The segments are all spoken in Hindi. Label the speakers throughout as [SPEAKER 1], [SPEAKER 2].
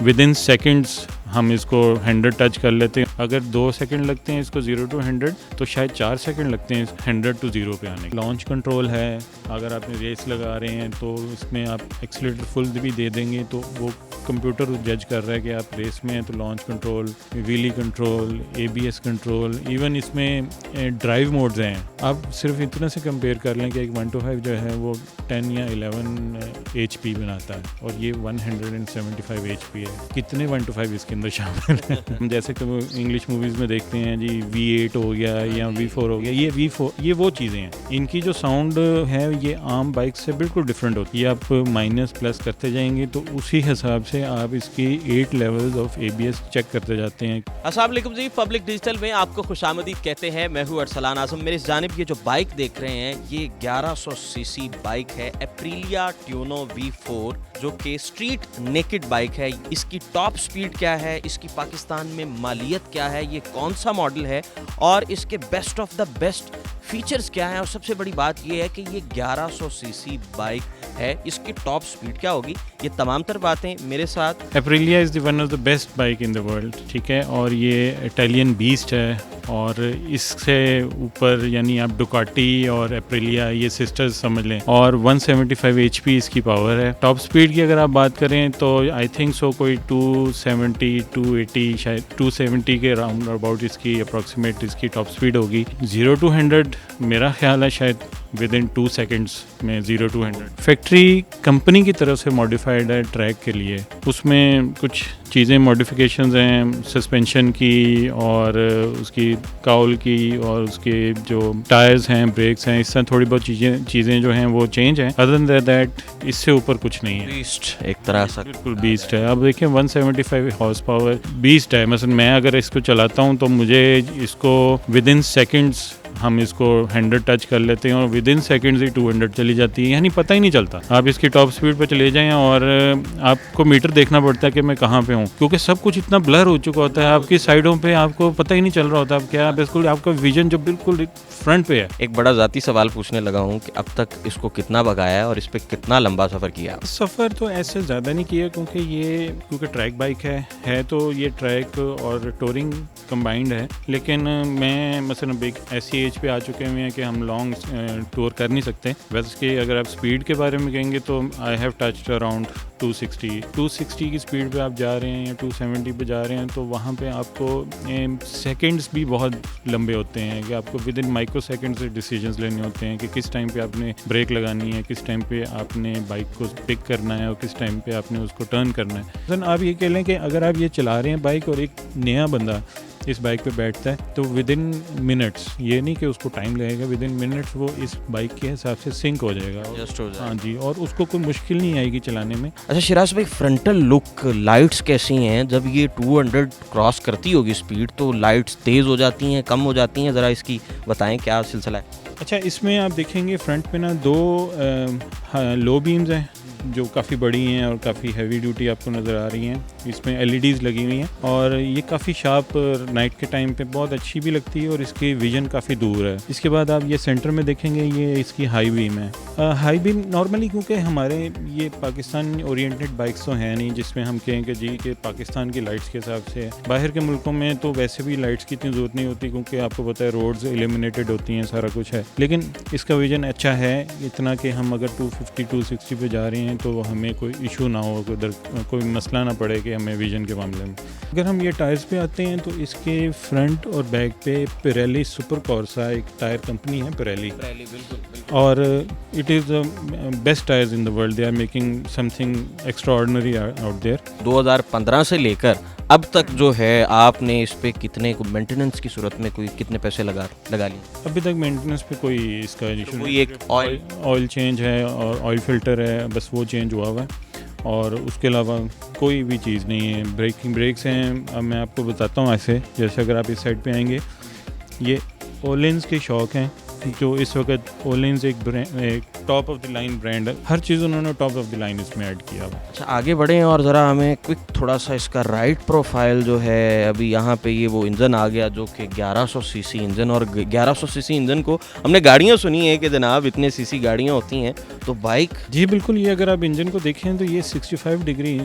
[SPEAKER 1] विद इन सेकेंड्स हम इसको 100 टच कर लेते हैं। अगर 2 सेकंड लगते हैं इसको 0 to 100 तो शायद 4 सेकंड लगते हैं 100 to 0 पे आने। लॉन्च कंट्रोल है, अगर आप रेस लगा रहे हैं तो इसमें आप एक्सीलरेटर फुल भी दे देंगे तो वो कंप्यूटर जज कर रहा है कि आप रेस में हैं तो launch control, wheelie control, ABS control, even इसमें ड्राइव मोड्स हैं। आप सिर्फ इतना से कंपेयर कर लें कि एक 125 जो है वो 10 या 11 HP बनाता है और ये 175 HP है। कितने 125 इसके अंदर शामिल हैं? हम जैसे कि इंग्लिश मूवीज़ में देखते हैं जी V8 हो गया या V4 हो गया, ये V4 ये वो चीज़ें हैं। इनकी जो साउंड है ये आम बाइक से बिल्कुल डिफरेंट होती है। आप माइनस प्लस करते जाएंगे तो उसी हिसाब से आप इसकी 8 लेवल्स ऑफ ABS चेक करते जाते हैं।
[SPEAKER 2] अस्सलाम वालेकुम जी, पब्लिक डिजिटल में आपको खुशामदीद कहते हैं। मैं हूँ अरसलान आजम। मेरे जानिब ये जो बाइक देख रहे हैं ये 1100 सीसी बाइक है, एप्रिलिया ट्यूनो V4, जो कि स्ट्रीट नेकेड बाइक है। इसकी टॉप स्पीड क्या है, इसकी पाकिस्तान में मालियत क्या है, ये कौन सा मॉडल है और इसके best of the best features क्या हैं, और सबसे बड़ी बात ये है कि ये 1100 सीसी बाइक है, इसकी टॉप स्पीड क्या होगी, ये तमाम तर बातें मेरे साथ।
[SPEAKER 1] Aprilia is the one of the best bike in the world, ठीक है, और ये इटालियन बीस्ट है और इससे ऊपर यानी आप डुकाटी और एप्रिलिया ये सिस्टर्स समझ लें। और 175 HP इसकी पावर है। टॉप स्पीड की अगर आप बात करें तो आई थिंक सो कोई 270 280 शायद 270 के राउंड अबाउट इसकी अप्रॉक्सीमेट इसकी टॉप स्पीड होगी। 0 to 100 मेरा ख्याल है शायद विद इन 2 सेकेंड्स में 0 to 100। फैक्ट्री कंपनी की तरफ से मॉडिफाइड है ट्रैक के लिए, उसमें कुछ चीज़ें मॉडिफिकेशंस हैं सस्पेंशन की और उसकी काउल की और उसके जो टायर्स हैं, ब्रेक्स हैं, इस तरह थोड़ी बहुत चीज़ें जो हैं वो चेंज हैं। अदर देन दैट इससे ऊपर कुछ नहीं है।
[SPEAKER 2] बीस्ट एक तरह से
[SPEAKER 1] बिल्कुल बीस्ट है। अब देखिए 175 हॉर्स पावर बीस्ट है। मसलन मैं अगर इसको चलाता हूँ तो मुझे इसको विद इन सेकेंड्स हम इसको 100 टच कर लेते हैं और विद इन सेकेंड्स ही 200 चली जाती है, यानी पता ही नहीं चलता। आप इसकी टॉप स्पीड पर चले जाएं और आपको मीटर देखना पड़ता है कि मैं कहाँ पे हूँ, क्योंकि सब कुछ इतना ब्लर हो चुका होता है आपकी साइडों पे, आपको पता ही नहीं चल रहा होता आप क्या, बिल्कुल आपका विजन जो बिल्कुल फ्रंट पे है।
[SPEAKER 2] एक बड़ा ज़ाती सवाल पूछने लगा हूँ कि अब तक इसको कितना भगाया है और इस पर कितना लंबा सफ़र किया?
[SPEAKER 1] सफ़र तो ऐसे ज़्यादा नहीं किया क्योंकि ट्रैक बाइक है तो ये ट्रैक और टूरिंग कंबाइंड है, लेकिन मैं मसलन एक ऐसी एज पे आ चुके हुए हैं कि हम लॉन्ग टूर कर नहीं सकते। वैसे कि अगर आप स्पीड के बारे में कहेंगे तो आई हैव टच्ड अराउंड 260 की स्पीड पे आप जा रहे हैं या 270 पे जा रहे हैं तो वहाँ पे आपको सेकंड्स भी बहुत लंबे होते हैं कि आपको विद इन माइक्रो सेकंड से डिसीजंस लेने होते हैं कि किस टाइम पे आपने ब्रेक लगानी है, किस टाइम पे आपने बाइक को पिक करना है और किस टाइम पे आपने उसको टर्न करना है। आप ये कह लें कि अगर आप ये चला रहे हैं बाइक और एक नया बंदा इस बाइक पे बैठता है तो विद इन मिनट्स, ये नहीं कि उसको टाइम लगेगा, विद इन मिनट्स वो इस बाइक के हिसाब से सिंक हो जाएगा।
[SPEAKER 2] जस्ट हो जाएगा।
[SPEAKER 1] हाँ जी, और उसको कोई मुश्किल नहीं आएगी चलाने में।
[SPEAKER 2] अच्छा शिराज भाई, फ्रंटल लुक, लाइट्स कैसी हैं? जब ये 200 क्रॉस करती होगी स्पीड तो लाइट्स तेज़ हो जाती हैं, कम हो जाती हैं? ज़रा इसकी बताएं क्या सिलसिला है।
[SPEAKER 1] अच्छा, इसमें आप देखेंगे फ्रंट पे ना 2 लो बीम्स हैं जो काफ़ी बड़ी हैं और काफ़ी हैवी ड्यूटी आपको नज़र आ रही हैं। इसमें LEDs लगी हुई हैं और ये काफ़ी शार्प नाइट के टाइम पे बहुत अच्छी भी लगती है और इसकी विजन काफ़ी दूर है। इसके बाद आप ये सेंटर में देखेंगे ये इसकी हाई बीम है। हाई बीम नॉर्मली क्योंकि हमारे ये पाकिस्तान ओरिएंटेड बाइक्स तो हैं नहीं जिसमें हम कहें कि जी कि पाकिस्तान की लाइट्स के हिसाब से। बाहर के मुल्कों में तो वैसे भी लाइट्स की इतनी ज़रूरत नहीं होती क्योंकि आपको पता है रोड्स एलिमिनेटेड होती हैं, सारा कुछ है, लेकिन इसका विजन अच्छा है इतना कि हम अगर 250 260 पे जा रहे हैं तो हमें कोई इशू ना हो, कोई मसला ना पड़े कि हमें विजन के मामले में। अगर हम ये टायर्स पे आते हैं तो इसके फ्रंट और बैक पे पिरेली सुपर कॉर्सा एक टायर कंपनी है, पिरेली बिल्कुल। और it is best tyres in the world, they are making something extraordinary out there. 2015
[SPEAKER 2] से लेकर अब तक जो है आपने इस पे कितने को मेंटेनेंस की सूरत में कोई कितने पैसे लगा लिए?
[SPEAKER 1] अभी तक मेंटेनेंस पे कोई इसका इशू
[SPEAKER 2] कोई एक
[SPEAKER 1] ऑयल चेंज है और ऑयल फिल्टर है, बस वो चेंज हुआ हुआ है और उसके अलावा कोई भी चीज़ नहीं है। ब्रेक्स हैं, अब मैं आपको बताता हूँ ऐसे, जैसे अगर आप इस साइड पे आएंगे ये ओलिन्स के शौक हैं जो इस वक्त ओलिन्स एक top of the line brand है, हर चीज़ उन्होंने टॉप ऑफ द लाइन इसमें ऐड किया हुआ।
[SPEAKER 2] अच्छा, आगे बढ़े हैं और ज़रा हमें क्विक थोड़ा सा इसका राइड प्रोफाइल जो है, अभी यहाँ पे ये वो इंजन आ गया जो कि 1100 सीसी इंजन, और 1100 सीसी इंजन को हमने गाड़ियाँ सुनी है कि जनाब इतने सीसी गाड़ियाँ होती हैं, तो बाइक
[SPEAKER 1] जी बिल्कुल, ये अगर आप इंजन को देखें तो ये 65 डिग्री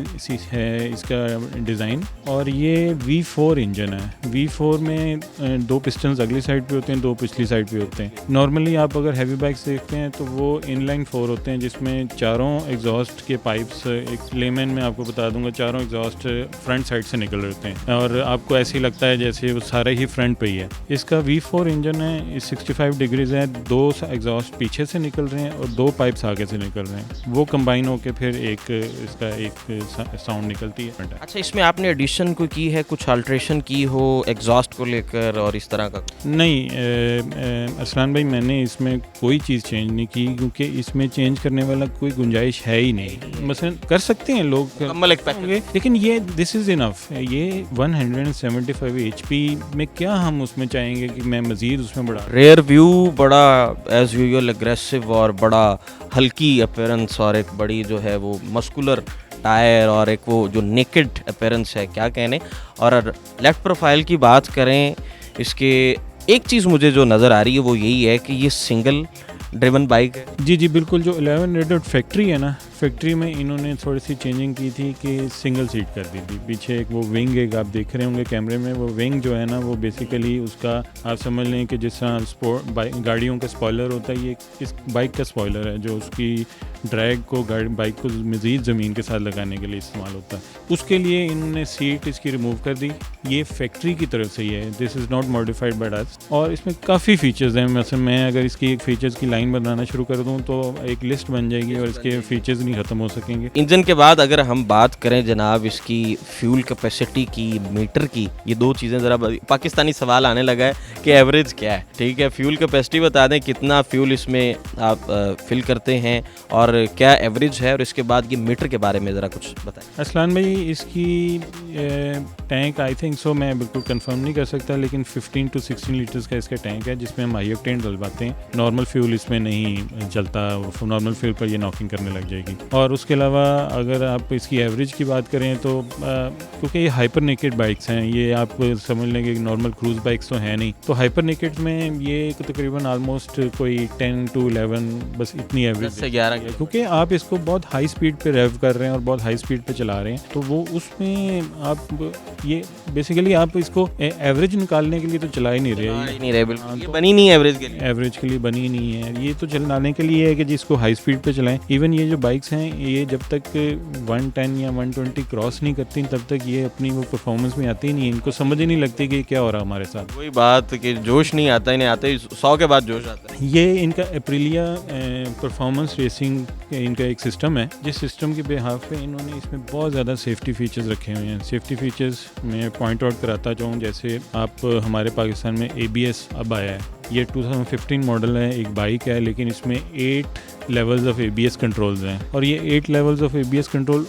[SPEAKER 1] है इसका डिज़ाइन, और ये V4 इंजन है। V4 में 2 पिस्टन्स अगली साइड पे होते हैं, 2 पिछली साइड पे होते हैं। नॉर्मली आप अगर हैवी बाइक्स देखते हैं तो वो इनलाइन 4 होते हैं, जिसमें चारों एग्जॉस्ट के पाइप्स, एक लेमन में आपको बता दूंगा, चारों एग्जॉस्ट फ्रंट साइड से निकल रहे होते हैं और आपको ऐसे ही लगता है जैसे वो सारे ही फ्रंट पे ही है। इसका V4 इंजन है, 65 डिग्रीज है, 2 एग्जॉस्ट पीछे से निकल रहे हैं और 2 पाइप्स आगे से निकल रहे हैं, वो कंबाइन होकर फिर इसका एक साउंड निकलती है।
[SPEAKER 2] अच्छा, इसमें आपने एडिशन कोई की है, कुछ अल्ट्रेशन की हो एग्जॉस्ट को लेकर और इस तरह का?
[SPEAKER 1] नहीं अरसलान भाई, मैंने इसमें कोई चीज़ चेंज नहीं की, क्योंकि इसमें चेंज करने वाला कोई गुंजाइश है ही नहीं। मसलन कर सकते हैं लोग,
[SPEAKER 2] मुकम्मल एक पैकेज,
[SPEAKER 1] लेकिन ये दिस इज़ इनफ। ये 175 HP में क्या हम उसमें चाहेंगे कि मैं मज़ीद उसमें बढ़ा।
[SPEAKER 2] रेयर व्यू बड़ा एज यूजुअल एग्रेसिव और बड़ा हल्की अपीयरेंस, और एक बड़ी जो है वो मस्कुलर टायर, और एक वो जो नेकेड अपीयरेंस है, क्या कहने। और लेफ्ट प्रोफाइल की बात करें, इसके एक चीज़ मुझे जो नज़र आ रही है वो यही है कि ये सिंगल ड्रिवन बाइक है।
[SPEAKER 1] जी बिल्कुल, जो 11 रेडेड फैक्ट्री है ना, फैक्ट्री में इन्होंने थोड़ी सी चेंजिंग की थी कि सिंगल सीट कर दी थी। पीछे एक वो विंग, एक आप देख रहे होंगे कैमरे में, वो विंग जो है ना, वो बेसिकली उसका आप समझ लें कि जिस तरह स्पोर्ट गाड़ियों का स्पॉयलर होता है, ये इस बाइक का स्पॉयलर है, जो उसकी ड्रैग को बाइक को मज़ीद ज़मीन के साथ लगाने के लिए इस्तेमाल होता है। उसके लिए इन्होंने सीट इसकी रिमूव कर दी। ये फैक्ट्री की तरफ से ही है, this is not modified by us. और इसमें काफ़ी फ़ीचर्स हैं। मतलब मैं अगर इसकी एक फ़ीचर्स की लाइन बनाना शुरू कर दूँ तो एक लिस्ट बन जाएगी और इसके फ़ीचर्स नहीं ख़त्म हो सकेंगे।
[SPEAKER 2] इंजन के बाद अगर हम बात करें जनाब इसकी फ्यूल कैपेसिटी की, मीटर की, ये 2 चीज़ें ज़रा पाकिस्तानी सवाल आने लगा है कि एवरेज क्या है। ठीक है, फ्यूल कैपेसिटी बता दें, कितना फ्यूल इसमें आप फिल करते हैं और क्या एवरेज है, और इसके बाद ये मीटर के बारे में ज़रा कुछ बताएं।
[SPEAKER 1] असलान भाई, इसकी टैंक आई थिंक सो, मैं बिल्कुल कंफर्म नहीं कर सकता, लेकिन 15 to 16 लीटर्स का इसका टैंक है, जिसमें हम हाई ऑक्टेन डलवाते हैं। नॉर्मल फ्यूल इसमें नहीं चलता, नॉर्मल फ्यूल पर ये नॉकिंग करने लग जाएगी। और उसके अलावा अगर आप इसकी एवरेज की बात करें तो क्योंकि ये हाइपर नेकेड बाइक्स हैं, ये आप समझ लेंगे कि नॉर्मल क्रूज़ बाइक्स तो हैं नहीं, तो हाइपर नेकेड में ये तकरीबन आलमोस्ट कोई 10 to 11 बस इतनी एवरेज
[SPEAKER 2] से 11,
[SPEAKER 1] क्योंकि आप इसको बहुत हाई स्पीड पे रेव कर रहे हैं और बहुत हाई स्पीड पे चला रहे हैं, तो वो उसमें आप ये बेसिकली आप इसको एवरेज निकालने के लिए तो चला ही नहीं रहे,
[SPEAKER 2] बिल्कुल ये बनी नहीं एवरेज के लिए,
[SPEAKER 1] एवरेज के लिए बनी नहीं है। ये तो चलाने के लिए है कि जिसको हाई स्पीड पे चलाएं। इवन ये जो बाइक्स हैं, ये जब तक 110 या 120 क्रॉस नहीं करती, तब तक ये अपनी वो परफॉर्मेंस में आती नहीं है। इनको समझ ही नहीं लगती कि क्या हो रहा है हमारे साथ।
[SPEAKER 2] वही बात कि जोश नहीं आता, इन्हें आते ही 100 के बाद जोश आता है।
[SPEAKER 1] ये इनका एप्रिलिया परफॉर्मेंस रेसिंग इनका एक सिस्टम है, जिस सिस्टम के बेहाफ पे इन्होंने इसमें बहुत ज़्यादा सेफ्टी फीचर्स रखे हुए हैं। सेफ्टी फीचर्स मैं पॉइंट आउट कराता चाहूँ, जैसे आप हमारे पाकिस्तान में ABS अब आया है। ये 2015 मॉडल है, एक बाइक है, लेकिन इसमें 8 लेवल्स ऑफ ABS कंट्रोल्स हैं, और ये 8 levels of ABS control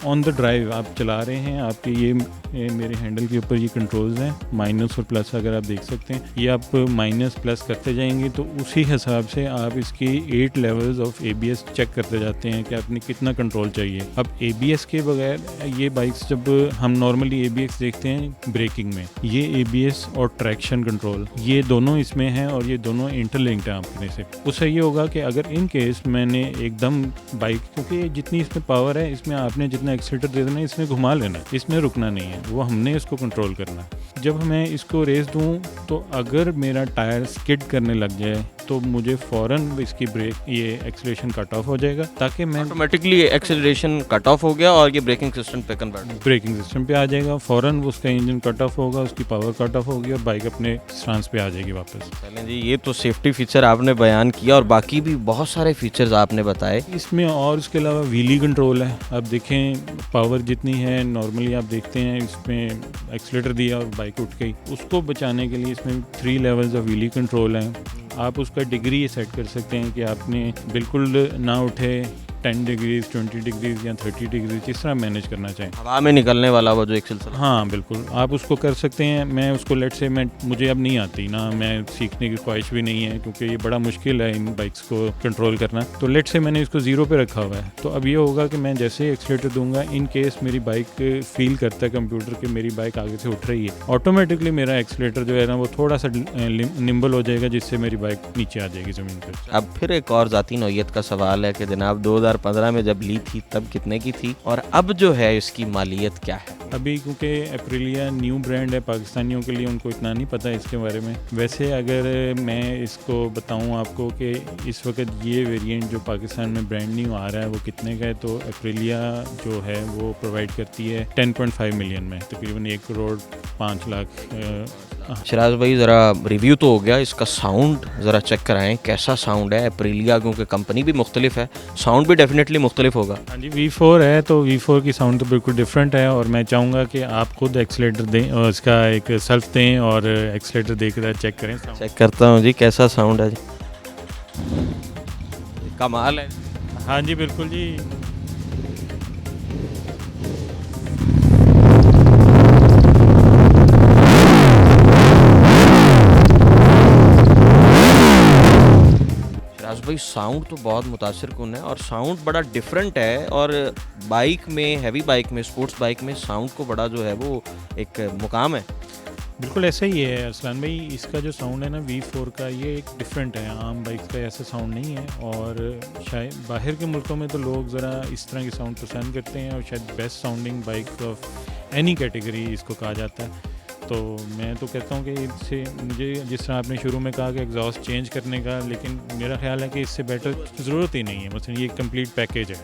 [SPEAKER 1] on the drive आप चला रहे हैं। आपके ये मेरे हैंडल के ऊपर ये कंट्रोल्स हैं, माइनस और प्लस, अगर आप देख सकते हैं। ये आप माइनस प्लस करते जाएंगे तो उसी हिसाब से आप इसकी 8 लेवल्स ऑफ ABS चेक करते जाते हैं कि आपने कितना कंट्रोल चाहिए। अब ABS के बगैर ये बाइक्स, जब हम नॉर्मली ABS देखते हैं ब्रेकिंग में, ये ABS और ट्रैक्शन कंट्रोल ये दोनों इसमें हैं, और ये दोनों इंटरलिंक्ड हैं अपने से। उससे ये होगा कि अगर इन केस मैंने एकदम बाइक, क्योंकि जितनी इसमें पावर है, इसमें आपने जितना एक्सीटर दे देना है, इसमें घुमा लेना, इसमें रुकना नहीं है, वो हमने इसको कंट्रोल करना है। जब मैं इसको रेस दूं तो अगर मेरा टायर स्किड करने लग जाए तो मुझे फ़ौरन इसकी ये एक्सीलरेशन कट ऑफ हो जाएगा, ताकि मैं
[SPEAKER 2] ऑटोमेटिकली एक्सीलरेशन कट ऑफ हो गया और ये ब्रेकिंग सिस्टम पे कन्वर्ट,
[SPEAKER 1] ब्रेकिंग सिस्टम पे आ जाएगा। फ़ौरन उसका इंजन कट ऑफ होगा, उसकी पावर कट ऑफ होगी और बाइक अपने स्टांस पे आ जाएगी वापस।
[SPEAKER 2] चलें जी, ये तो सेफ्टी फीचर आपने बयान किया, और बाकी भी बहुत सारे फीचर्स आपने बताए
[SPEAKER 1] इसमें। और इसके अलावा व्हीली कंट्रोल है। आप देखें पावर जितनी है, नॉर्मली आप देखते हैं इसमें एक्सीलेटर दिया और बाइक उठ गई, उसको बचाने के लिए इसमें 3 लेवल्स ऑफ व्हीली कंट्रोल हैं। आप उसका डिग्री सेट कर सकते हैं कि आपने बिल्कुल ना उठे, 10 डिग्रीज 20 डिग्रीज या 30 डिग्रीज जिस तरह मैनेज करना चाहें।
[SPEAKER 2] हवा में निकलने वाला वो जो एक सिलसिला।
[SPEAKER 1] हाँ बिल्कुल, आप उसको कर सकते हैं। मैं उसको लेट से मुझे अब नहीं आती ना, मैं सीखने की ख्वाहिश भी नहीं है क्योंकि ये बड़ा मुश्किल है इन बाइक्स को कंट्रोल करना। तो लेट से मैंने इसको 0 पे रखा हुआ है। तो अब ये होगा कि मैं जैसे ही एक्सीलेटर दूंगा, इन केस मेरी बाइक फील करता है कंप्यूटर कि मेरी बाइक आगे से उठ रही है, ऑटोमेटिकली मेरा एक्सीलेटर जो है ना वो थोड़ा सा निम्बल हो जाएगा, जिससे मेरी बाइक नीचे आ जाएगी ज़मीन पर।
[SPEAKER 2] अब फिर एक और ज़ाती नौयत का सवाल है कि जनाब 2015 में जब ली थी तब कितने की थी और अब जो है इसकी मालियत क्या है?
[SPEAKER 1] अभी क्योंकि एप्रिलिया न्यू ब्रांड है, पाकिस्तानियों के लिए उनको इतना नहीं पता इसके बारे में। वैसे अगर मैं इसको बताऊं आपको कि इस वक्त ये वेरिएंट जो पाकिस्तान में ब्रांड न्यू आ रहा है वो कितने का है, तो एप्रिलिया जो है वो प्रोवाइड करती है 10.5 मिलियन में, तकरीबन 1,05,00,000।
[SPEAKER 2] शराज भाई ज़रा रिव्यू तो हो गया, इसका साउंड ज़रा चेक कराएं कैसा साउंड है। एप्रिलिया क्योंकि कंपनी भी मुख्तलिफ है, साउंड भी डेफिनेटली मुख्तलिफ होगा।
[SPEAKER 1] हाँ जी, V4 है तो V4 की साउंड तो बिल्कुल डिफरेंट है, और मैं चाहूँगा कि आप खुद एक्सीलेटर दें और इसका एक सेल्फ दें और एक्सीलेटर देकर चेक करें।
[SPEAKER 2] चेक करता हूँ जी कैसा साउंड है जी। कमाल है।
[SPEAKER 1] हाँ जी बिल्कुल जी।
[SPEAKER 2] भाई साउंड तो बहुत मुतासिर कुन है और साउंड बड़ा डिफरेंट है, और बाइक में, हैवी बाइक में, स्पोर्ट्स बाइक में साउंड को बड़ा जो है वो एक मुकाम है।
[SPEAKER 1] बिल्कुल ऐसा ही है अरसलान भाई, इसका जो साउंड है ना V4 का, ये एक डिफरेंट है, आम बाइक का ऐसा साउंड नहीं है। और शायद बाहर के मुल्कों में तो लोग ज़रा इस तरह की साउंड पसंद करते हैं, और शायद best sounding bike of any category इसको कहा जाता है। तो मैं तो कहता हूँ कि इससे मुझे, जिस तरह आपने शुरू में कहा कि एग्जॉस्ट चेंज करने का, लेकिन मेरा ख्याल है कि इससे बेटर ज़रूरत ही नहीं है। मतलब ये कंप्लीट पैकेज है,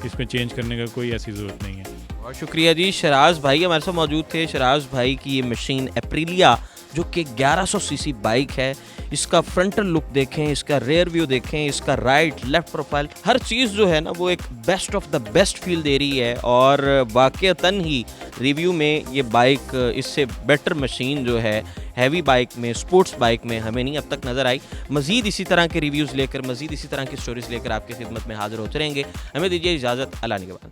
[SPEAKER 1] इसमें चेंज करने का कोई ऐसी ज़रूरत नहीं है।
[SPEAKER 2] बहुत शुक्रिया जी। शराज भाई हमारे साथ मौजूद थे। शराज भाई की ये मशीन एप्रिलिया जो कि 1100 सीसी बाइक है, इसका फ्रंटल लुक देखें, इसका रेयर व्यू देखें, इसका राइट लेफ्ट प्रोफाइल, हर चीज़ जो है ना वो एक best of the best feel दे रही है। और वाक़तन ही रिव्यू में ये बाइक इससे बेटर मशीन जो है हैवी बाइक में, स्पोर्ट्स बाइक में हमें नहीं अब तक नज़र आई। मज़ीद इसी तरह के रिव्यूज़ लेकर, मज़ीद इसी तरह की स्टोरीज़ लेकर आपकी खिदमत में हाज़िर होते रहेंगे। हमें दीजिए इजाज़त। अल्लाह निगहबान।